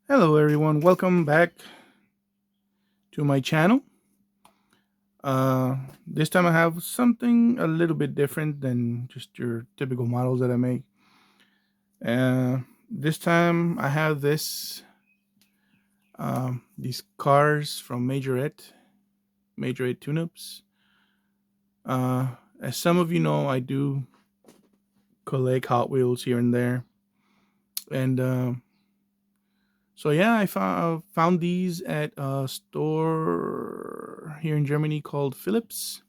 Hello everyone, welcome back to my channel. This time I have something a little bit different than just your typical models that I make. This time I have these cars from Majorette Tune-ups. As some of you know, I do collect Hot Wheels here and there. And so yeah, I found these at a store here in Germany called Philips.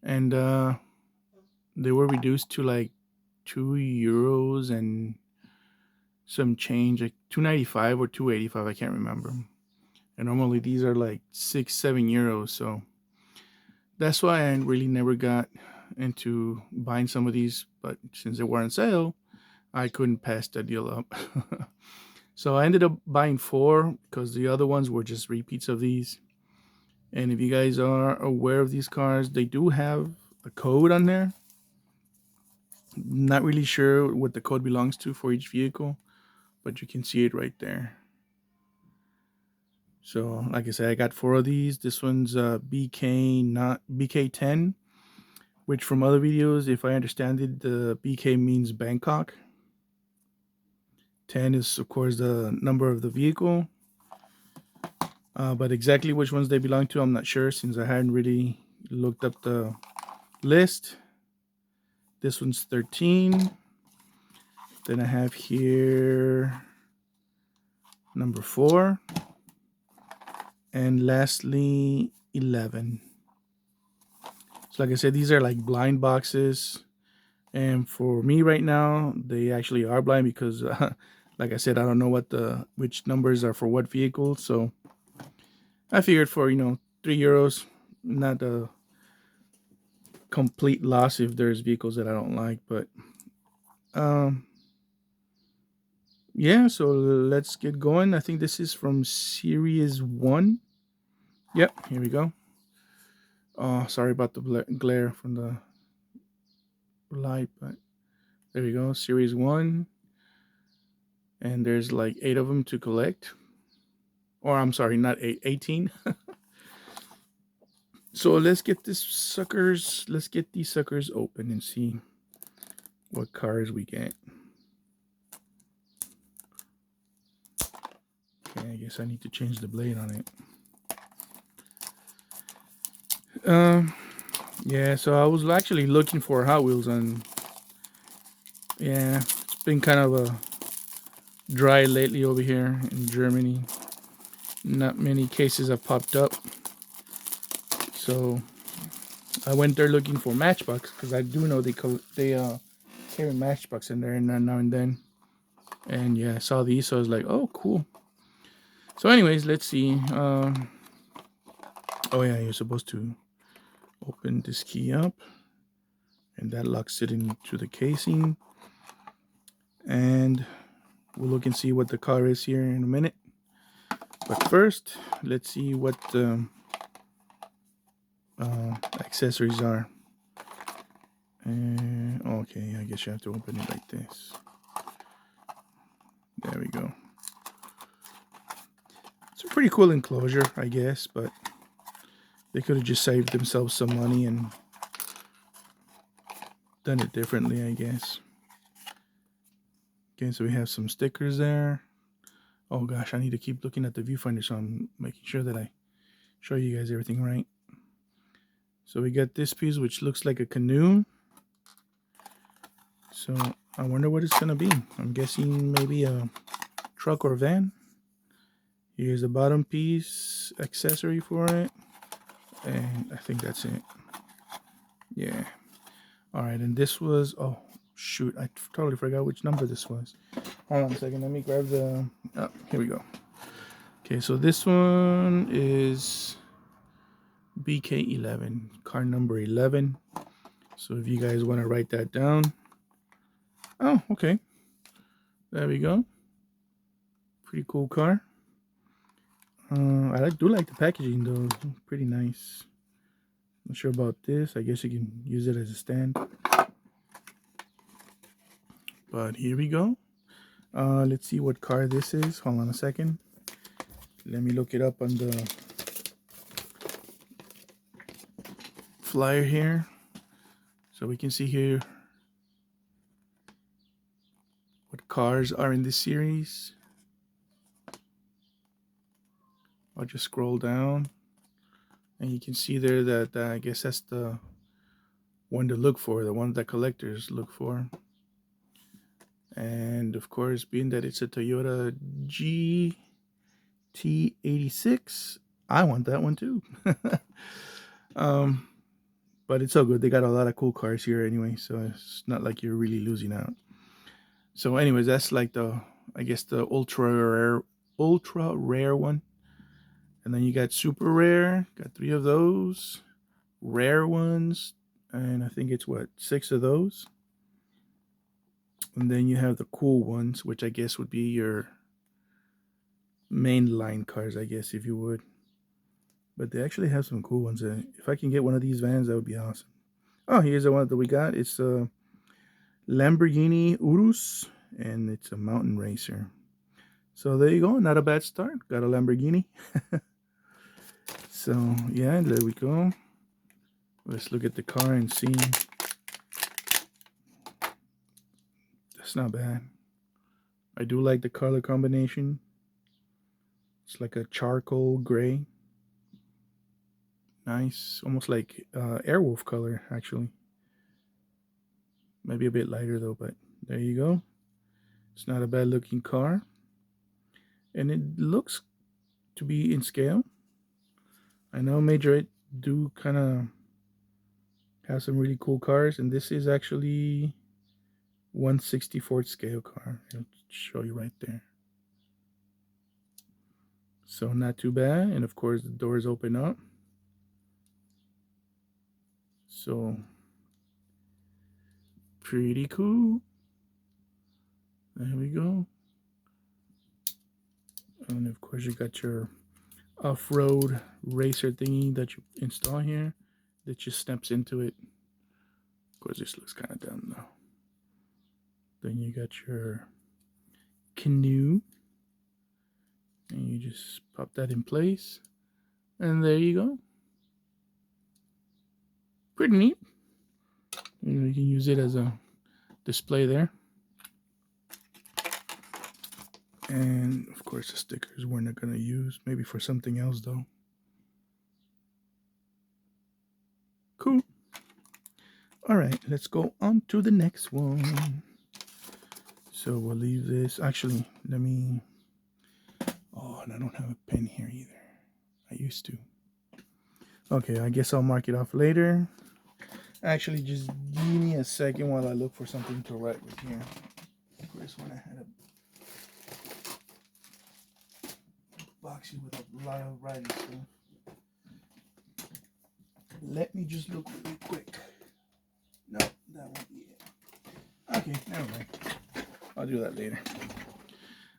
And they were reduced to like €2 and some change, like 2.95 or 2.85. I can't remember. And normally these are like 6-7 euros. So that's why I really never got into buying some of these. But since they were on sale, I couldn't pass the deal up. So I ended up buying four because the other ones were just repeats of these. And if you guys are aware of these cars, they do have a code on there. Not really sure what the code belongs to for each vehicle, but you can see it right there. So, like I said, I got four of these. This one's BK, not BK10, which from other videos, if I understand it, the BK means Bangkok. 10 is, of course, the number of the vehicle. But exactly which ones they belong to, I'm not sure since I hadn't really looked up the list. This one's 13. Then I have here number 4. And lastly, 11. So like I said, these are like blind boxes. And for me right now, they actually are blind because, like I said, I don't know which numbers are for what vehicle. So I figured for, €3, not a complete loss if there's vehicles that I don't like. But um, yeah, so let's get going. I think this is from Series 1. Yep, here we go. Oh, sorry about the glare from the light, but there we go. Series 1. And there's like 8 of them to collect. Or I'm sorry, not 8, 18. So let's get these suckers open and see what cars we get. Okay, I guess I need to change the blade on it. Yeah, so I was actually looking for Hot Wheels and yeah, it's been kind of a dry lately over here in Germany. Not many cases have popped up. So I went there looking for Matchbox because I do know they carry Matchbox in there and now and then. And yeah, I saw these, so I was like, oh, cool. So anyways, let's see. Oh yeah, you're supposed to open this key up. And that locks it into the casing. And we'll look and see what the car is here in a minute. But first, let's see what accessories are. And okay, I guess you have to open it like this. There we go. It's a pretty cool enclosure, I guess, but they could have just saved themselves some money and done it differently, I guess. Okay, so we have some stickers there. Oh gosh, I need to keep looking at the viewfinder so I'm making sure that I show you guys everything right. So we got this piece which looks like a canoe. So I wonder what it's gonna be. I'm guessing maybe a truck or van. Here's the bottom piece accessory for it. And I think that's it. Yeah. All right, and this was, oh shoot, I totally forgot which number this was. Hold on a second, let me grab the, oh, here we go. Okay, so this one is BK11, car number 11. So if you guys want to write that down. Oh, okay. There we go. Pretty cool car. I do like the packaging though. Pretty nice. Not sure about this. I guess you can use it as a stand. But here we go. Let's see what car this is. Hold on a second. Let me look it up on the flyer here, so we can see here what cars are in this series. I'll just scroll down, and you can see there that I guess that's the one to look for, the one that collectors look for. And of course, being that it's a Toyota GT86, I want that one too. But it's so good. They got a lot of cool cars here anyway, so it's not like you're really losing out. So anyways, that's like the, I guess, the ultra rare one. And then you got super rare, got 3 of those, rare ones, and I think it's what, 6 of those. And then you have the cool ones, which I guess would be your main line cars, I guess, if you would. But they actually have some cool ones. If I can get one of these vans, that would be awesome. Oh, here's the one that we got. It's a Lamborghini Urus, and it's a mountain racer. So there you go. Not a bad start. Got a Lamborghini. So yeah, there we go. Let's look at the car and see. That's not bad. I do like the color combination. It's like a charcoal gray. Nice. Almost like Airwolf color, actually. Maybe a bit lighter though, but there you go. It's not a bad looking car. And it looks to be in scale. I know Majorette do kind of have some really cool cars, and this is actually 1/64th scale car. I'll show you right there. So not too bad, and of course the doors open up. So pretty cool. There we go. And of course you got your off-road racer thingy that you install here that just snaps into it. Of course this looks kind of dumb though. Then you got your canoe, and you just pop that in place, and there you go. Pretty neat. You can use it as a display there. And of course the stickers we're not going to use, maybe for something else though. Cool. All right, let's go on to the next one. So we'll leave this. Actually, let me, oh, and I don't have a pen here either. I used to. Okay, I guess I'll mark it off later. Actually, just give me a second while I look for something to write with here. Of course, when I had a box here with a lot of writing stuff. Let me just look really quick. No, that won't be it. Okay, never mind. I'll do that later.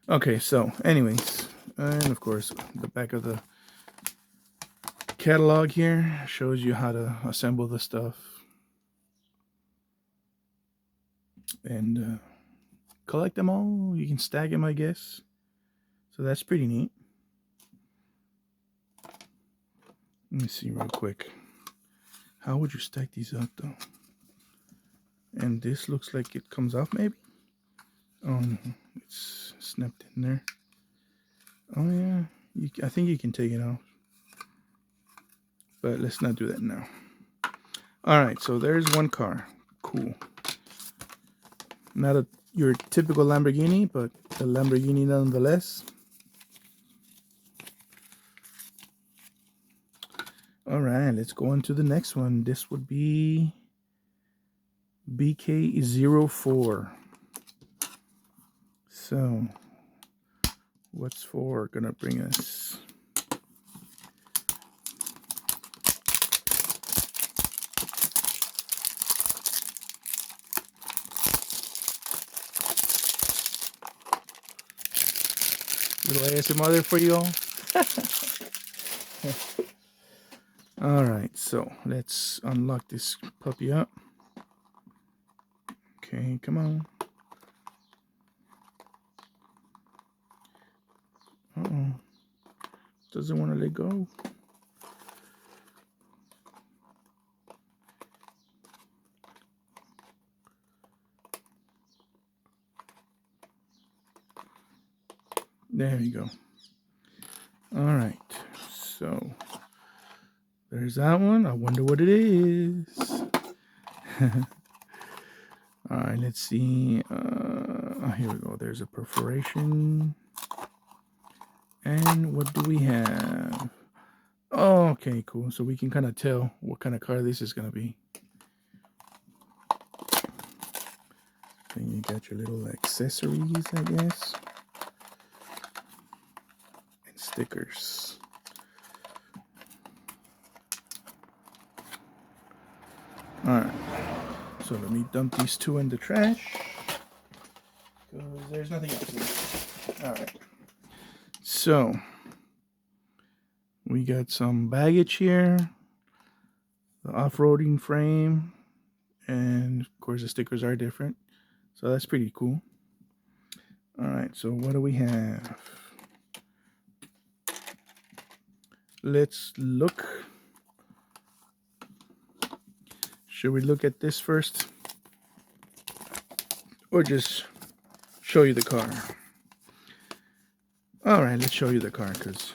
Okay, so anyways, and of course, the back of the catalog here shows you how to assemble the stuff and collect them all. You can stack them, I guess. So that's pretty neat. Let me see real quick. How would you stack these up though? And this looks like it comes off maybe? Oh no, it's snapped in there. Oh yeah, I think you can take it off. But let's not do that now. Alright, so there's one car. Cool. Not your typical Lamborghini, but a Lamborghini nonetheless. Alright, let's go on to the next one. This would be BK04. So, what's 4 gonna bring us? Little ASMR there for you all. Alright, so let's unlock this puppy up. Okay, come on. Uh-oh. Doesn't want to let go. There you go. All right. So there's that one. I wonder what it is. All right, let's see. Here we go. There's a perforation. And what do we have? Oh, okay, cool. So we can kind of tell what kind of car this is going to be. And you got your little accessories, I guess. And stickers. Alright. So let me dump these two in the trash. Because there's nothing else in there. Alright. So we got some baggage here. The off-roading frame. And of course the stickers are different. So that's pretty cool. Alright, so what do we have? Let's look. Should we look at this first? Or just show you the car? Alright, let's show you the car because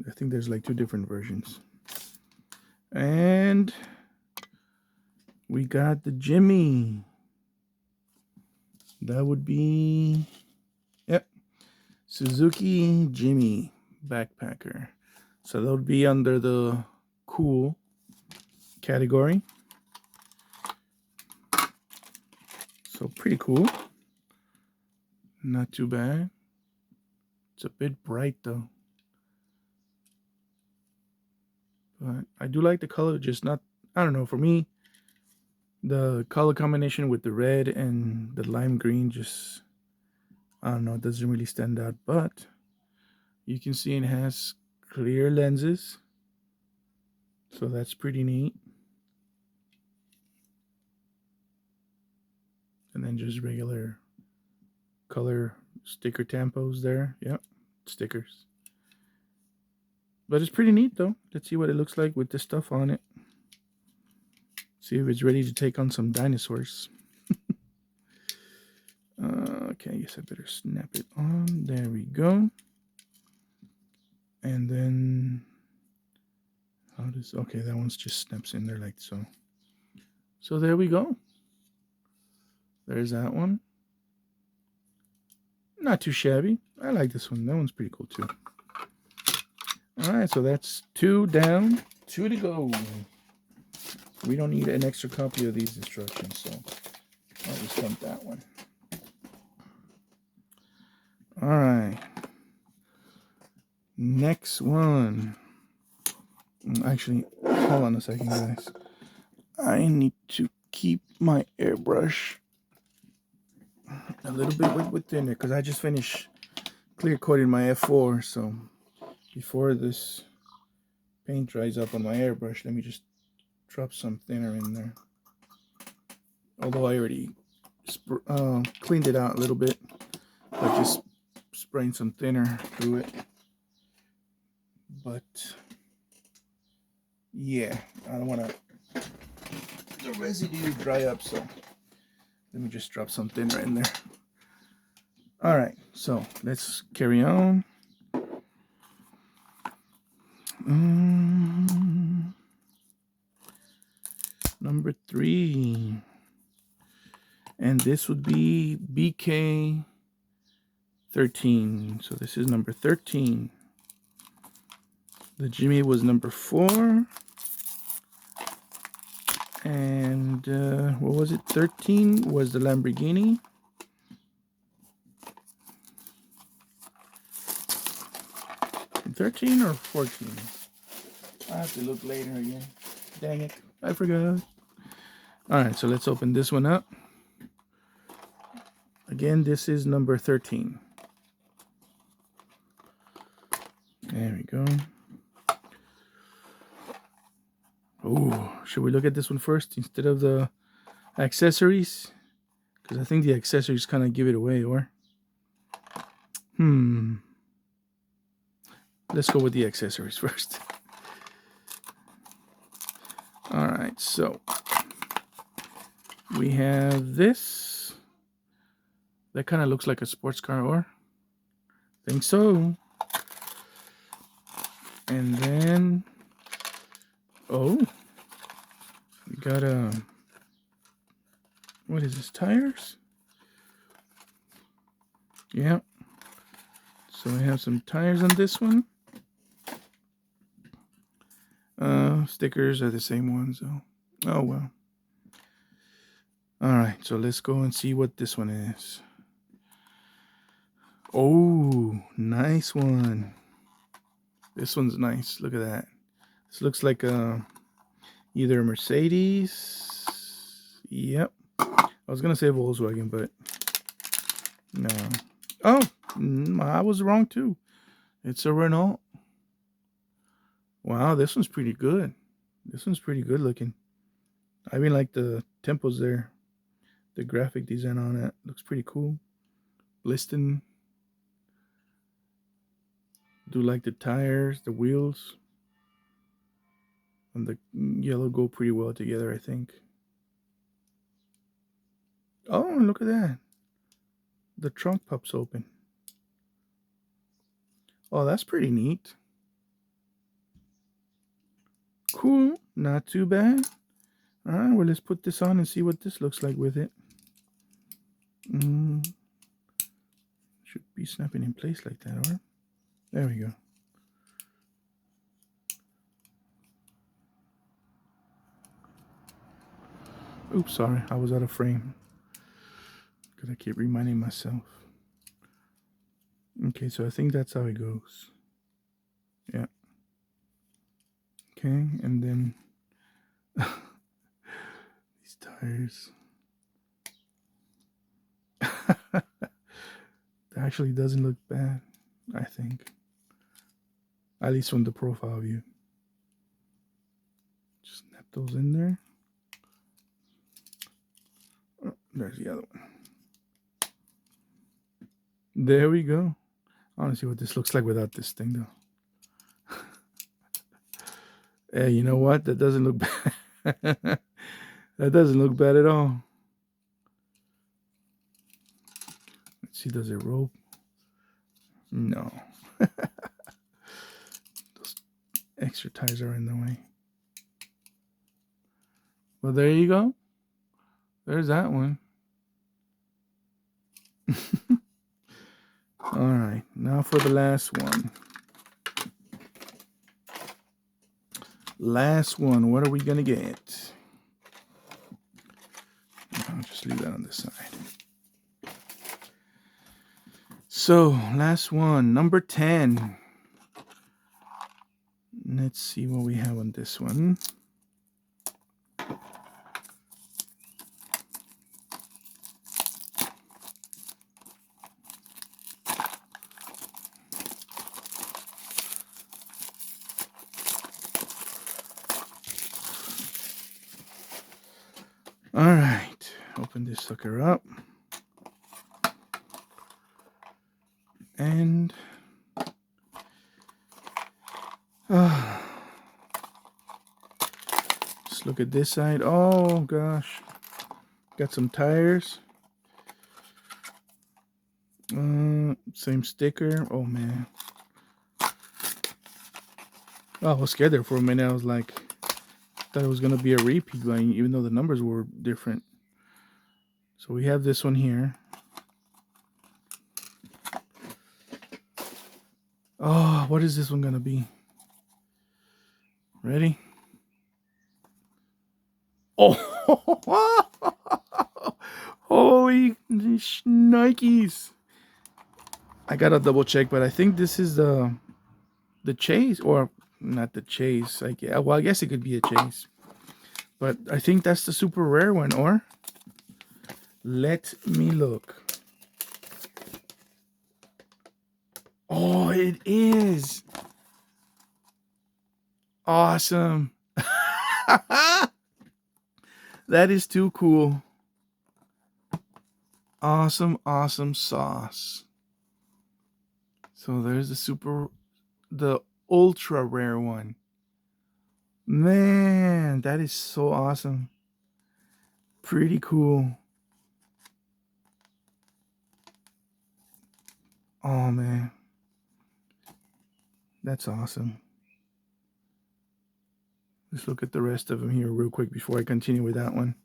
I think there's like two different versions. And we got the Jimmy. That would be, yep, Suzuki Jimmy backpacker. So that would be under the cool category. So pretty cool. Not too bad. It's a bit bright though. But I do like the color, just not, I don't know, for me, the color combination with the red and the lime green just, I don't know, it doesn't really stand out. But you can see it has clear lenses. So that's pretty neat. And then just regular color sticker tampos there. Yep, stickers. But it's pretty neat though. Let's see what it looks like with this stuff on it. See if it's ready to take on some dinosaurs. Okay, I guess I better snap it on. There we go. And then how does, okay, that one's just snaps in there like so. So there we go. There's that one. Not too shabby. I like this one. That one's pretty cool too. All right, so that's 2 down, 2 to go. We don't need an extra copy of these instructions, so I'll just dump that one. All right. Next one. Actually, hold on a second, guys. I need to keep my airbrush a little bit within it because I just finished clear coating my F4. So before this paint dries up on my airbrush, let me just drop some thinner in there. Although I already cleaned it out a little bit, but just spraying some thinner through it. But yeah, I don't want the residue to dry up, so let me just drop some thinner in there. All right, so let's carry on. Number 3, and this would be BK 13. So this is number 13. The Jimmy was number 4. And what was it? 13 was the Lamborghini. $13 or $14? I have to look later again. Dang it, I forgot. All right, so let's open this one up. Again, this is number 13. There we go. Oh, should we look at this one first instead of the accessories? Because I think the accessories kind of give it away, or? let's go with the accessories first. All right, so we have this. That kind of looks like a sports car, or think so. And then, oh, we got what is this? Tires? Yeah. So we have some tires on this one. Stickers are the same ones, so oh well. All right, so let's go and see what this one is. Oh, nice one. This one's nice. Look at that. This looks like either a Mercedes. Yep. I was gonna say Volkswagen, but no. Oh, I was wrong too. It's a Renault. Wow, this one's pretty good. This one's pretty good looking. I even like the tempos there. The graphic design on it looks pretty cool. Bliston. Do like the tires, the wheels, and the yellow go pretty well together, I think. Oh, look at that. The trunk pops open. Oh, that's pretty neat. Cool. Not too bad. All right, well, let's put this on and see what this looks like with it. Should be snapping in place like that, or there we go. Oops, sorry, I was out of frame. Gotta keep reminding myself. Okay, so I think that's how it goes. Yeah. Okay, and then these tires. That actually doesn't look bad, I think. At least from the profile view. Just snap those in there. Oh, there's the other one. There we go. I want to see what this looks like without this thing, though. Hey, you know what? That doesn't look bad. That doesn't look bad at all. Let's see, does it roll? No. Those extra tires are in the way. Well, there you go. There's that one. All right, now for the last one. Last one, what are we gonna get? I'll just leave that on the side. So, last one, number 10. Let's see what we have on this one. All right, open this sucker up. And just look at this side. Oh gosh, got some tires. Same sticker. Oh man. Oh, I was scared there for a minute. I was like, thought it was gonna be a repeat line, even though the numbers were different. So we have this one here. Oh, what is this one gonna be? Ready? Oh, holy Nikes! I gotta double check, but I think this is the chase, or not the chase. Well, I guess it could be a chase, but I think that's the super rare one. Or let me look. Oh, it is awesome. That is too cool. Awesome, awesome sauce. So there's the the ultra rare one. Man, that is so awesome. Pretty cool. Oh man, that's awesome. Let's look at the rest of them here real quick before I continue with that one.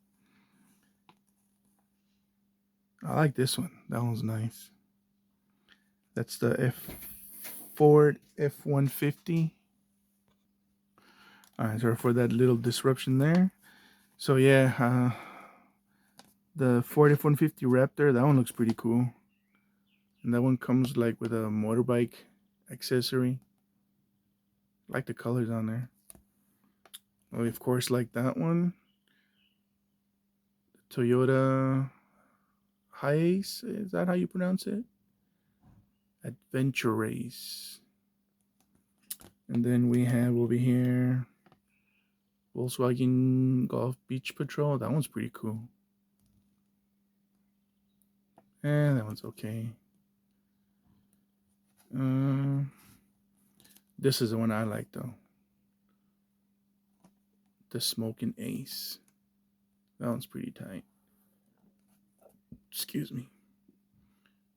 I like this one. That one's nice. That's the Ford F-150. All right, sorry for that little disruption there. So yeah, the Ford F-150 Raptor, that one looks pretty cool. And that one comes like with a motorbike accessory. I like the colors on there. Well, of course, like that one. Toyota Hiace, is that how you pronounce it? Adventure Race. And then we have over here Volkswagen Golf Beach Patrol. That one's pretty cool. And that one's okay. This is the one I like though. The Smoking Ace. That one's pretty tight. Excuse me.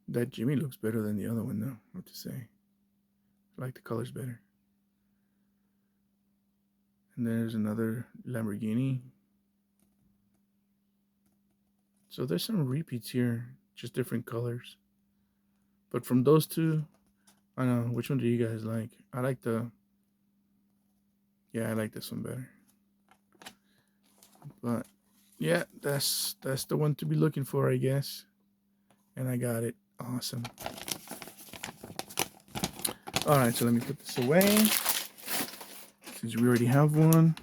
That Jimmy looks better than the other one though, what to say. I like the colors better. And there's another Lamborghini. So there's some repeats here, just different colors. But from those two, I don't know, which one do you guys like? I like I like this one better. But yeah, that's the one to be looking for, I guess. And I got it. Awesome. All right, so let me put this away since we already have one.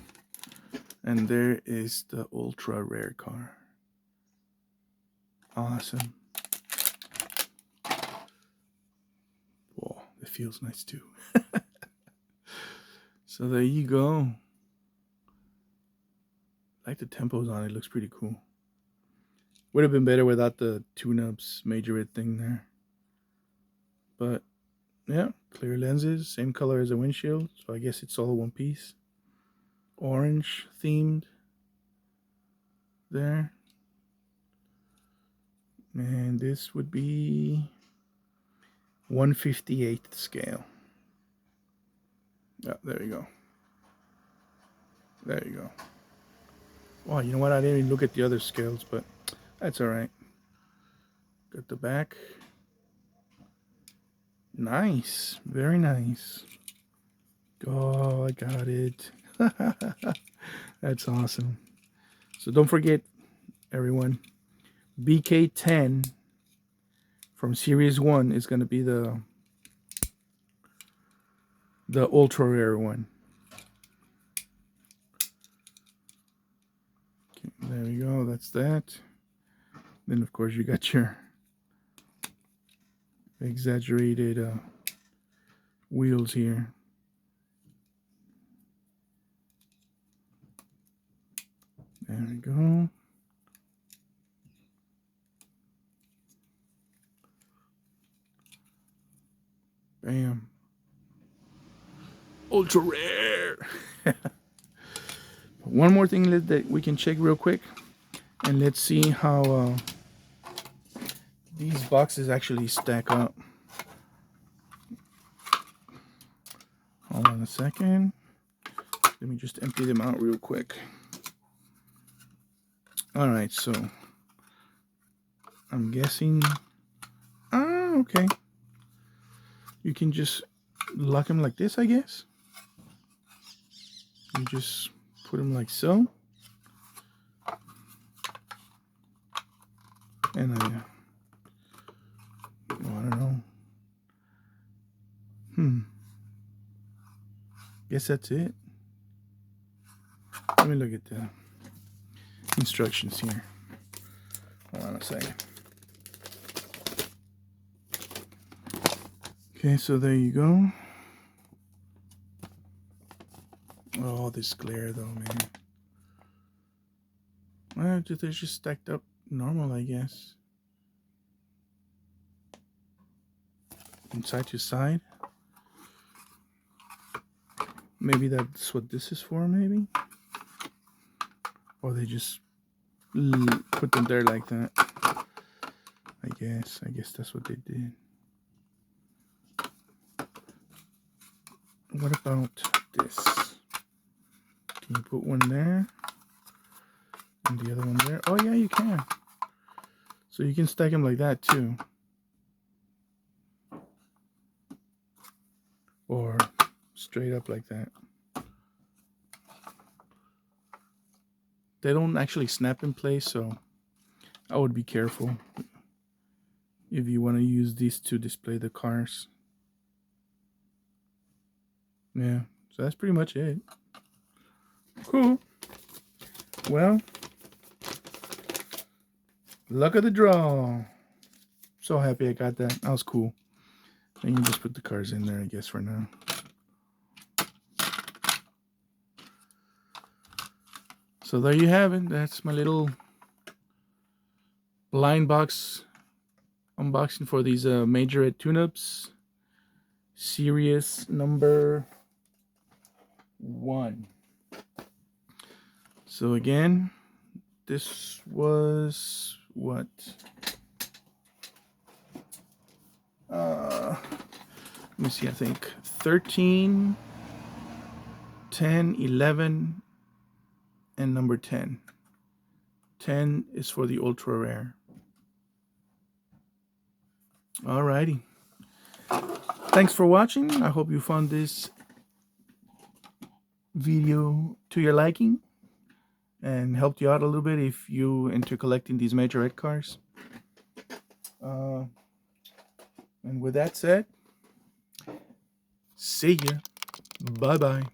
And there is the ultra rare car. Awesome. Whoa, it feels nice too. So there you go. I like the tempos on it. It looks pretty cool. Would have been better without the tune-ups Majorette thing there. But yeah, clear lenses, same color as the windshield. So I guess it's all one piece. Orange themed there. And this would be 1/58th scale. Yeah, there you go. There you go. Wow, you know what? I didn't even look at the other scales, but that's all right. Got the back. Nice. Very nice. Oh, I got it. That's awesome. So don't forget, everyone, BK10 from Series 1 is going to be the ultra rare one. Okay, there we go. That's that. Then, of course, you got your exaggerated wheels here. There we go. Bam. Ultra rare. One more thing that we can check real quick. And let's see how these boxes actually stack up. Hold on a second. Let me just empty them out real quick. All right, so I'm guessing. Okay. You can just lock them like this, I guess. You just put them like so. And I don't know. Guess that's it. Let me look at the instructions here. Hold on a second. Okay, so there you go. Oh, this glare though, man. Well, they're just stacked up normal, I guess. From side to side. Maybe that's what this is for, maybe? Or they just put them there like that. I guess that's what they did. What about this? Can you put one there? And the other one there? Oh yeah, you can. So you can stack them like that too. Or straight up like that. They don't actually snap in place, so I would be careful if you want to use these to display the cars. Yeah, so that's pretty much it. Cool. Well, luck of the draw. So happy I got that. That was cool. And you just put the cars in there, I guess, for now. So there you have it. That's my little blind box unboxing for these Majorette Tune-ups. Series number 1. So again, this was what? Let me see, I think 13, 10, 11, and number 10. 10 is for the ultra rare. Alrighty. Thanks for watching. I hope you found this video to your liking and helped you out a little bit if you into collecting these Majorette cars. And with that said, see ya. Bye-bye.